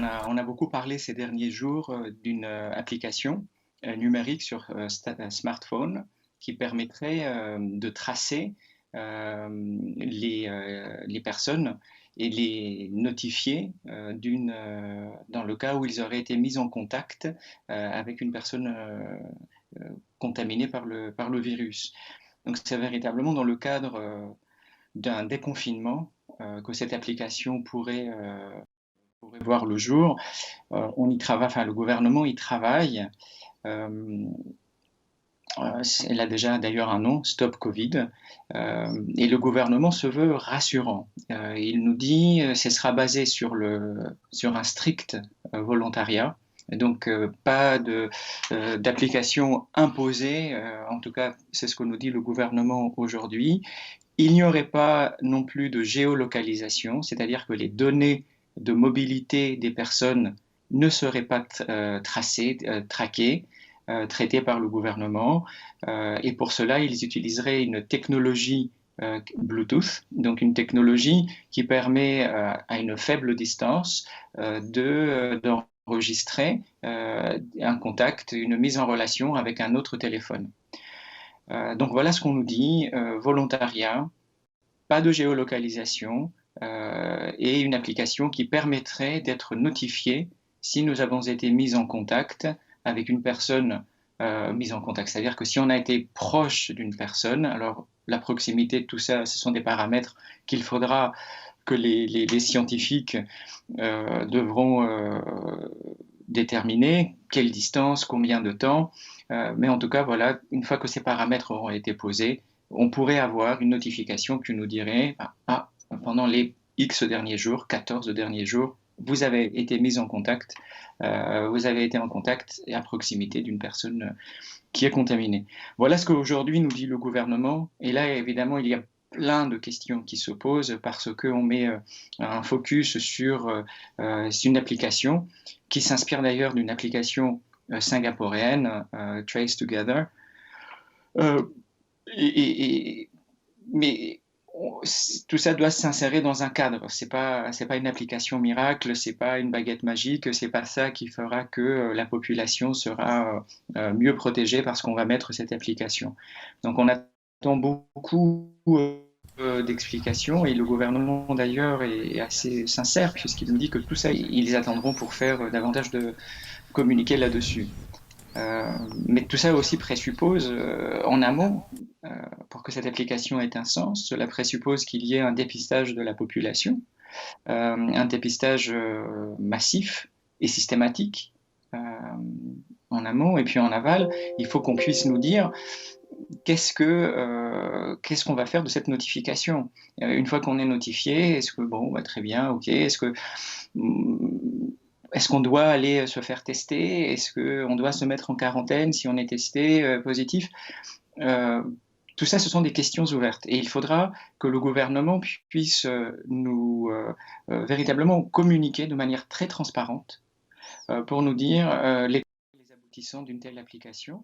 On a beaucoup parlé ces derniers jours d'une application numérique sur smartphone qui permettrait de tracer les personnes et les notifier dans le cas où ils auraient été mis en contact avec une personne contaminée par le virus. Donc c'est véritablement dans le cadre d'un déconfinement que cette application pourrait voir le jour. On y travaille, enfin le gouvernement y travaille. Euh, Elle a déjà d'ailleurs un nom, Stop Covid, et le gouvernement se veut rassurant. Il nous dit que ce sera basé sur un strict volontariat, donc pas d'application imposée, en tout cas c'est ce que nous dit le gouvernement aujourd'hui. Il n'y aurait pas non plus de géolocalisation, c'est-à-dire que les données de mobilité des personnes ne seraient pas tracées, traquées, traitées par le gouvernement. Et pour cela, ils utiliseraient une technologie Bluetooth, donc une technologie qui permet à une faible distance d'enregistrer un contact, une mise en relation avec un autre téléphone. Donc voilà ce qu'on nous dit, volontariat, pas de géolocalisation et une application qui permettrait d'être notifié si nous avons été mis en contact avec une personne mise en contact. C'est-à-dire que si on a été proche d'une personne, alors la proximité, tout ça, ce sont des paramètres qu'il faudra que les scientifiques devront déterminer, quelle distance, combien de temps. Mais en tout cas, voilà, une fois que ces paramètres auront été posés, on pourrait avoir une notification qui nous dirait ah, pendant les X derniers jours, 14 derniers jours, vous avez été mis en contact, vous avez été en contact et à proximité d'une personne qui est contaminée. Voilà ce qu'aujourd'hui nous dit le gouvernement. Et là, évidemment, il y a plein de questions qui se posent parce qu'on met un focus sur une application qui s'inspire d'ailleurs d'une application singapourienne, Trace Together. Mais tout ça doit s'insérer dans un cadre. C'est pas une application miracle, c'est pas une baguette magique, c'est pas ça qui fera que la population sera mieux protégée parce qu'on va mettre cette application. Donc on attend beaucoup d'explications et le gouvernement d'ailleurs est assez sincère puisqu'il nous dit que tout ça ils attendront pour faire davantage de communiquer là-dessus. Mais tout ça aussi présuppose en amont, pour que cette application ait un sens, cela présuppose qu'il y ait un dépistage de la population, un dépistage massif et systématique en amont et puis en aval. Il faut qu'on puisse nous dire qu'est-ce qu'on va faire de cette notification. Une fois qu'on est notifié, est-ce que bon, bah, très bien, ok, est-ce qu'on doit aller se faire tester? Est-ce qu'on doit se mettre en quarantaine si on est testé positif? Tout ça, ce sont des questions ouvertes. Et il faudra que le gouvernement puisse nous véritablement communiquer de manière très transparente pour nous dire les aboutissants d'une telle application,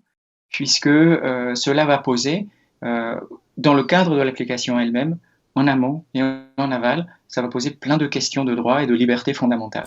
puisque cela va poser, dans le cadre de l'application elle-même, en amont et en aval, ça va poser plein de questions de droit et de liberté fondamentale.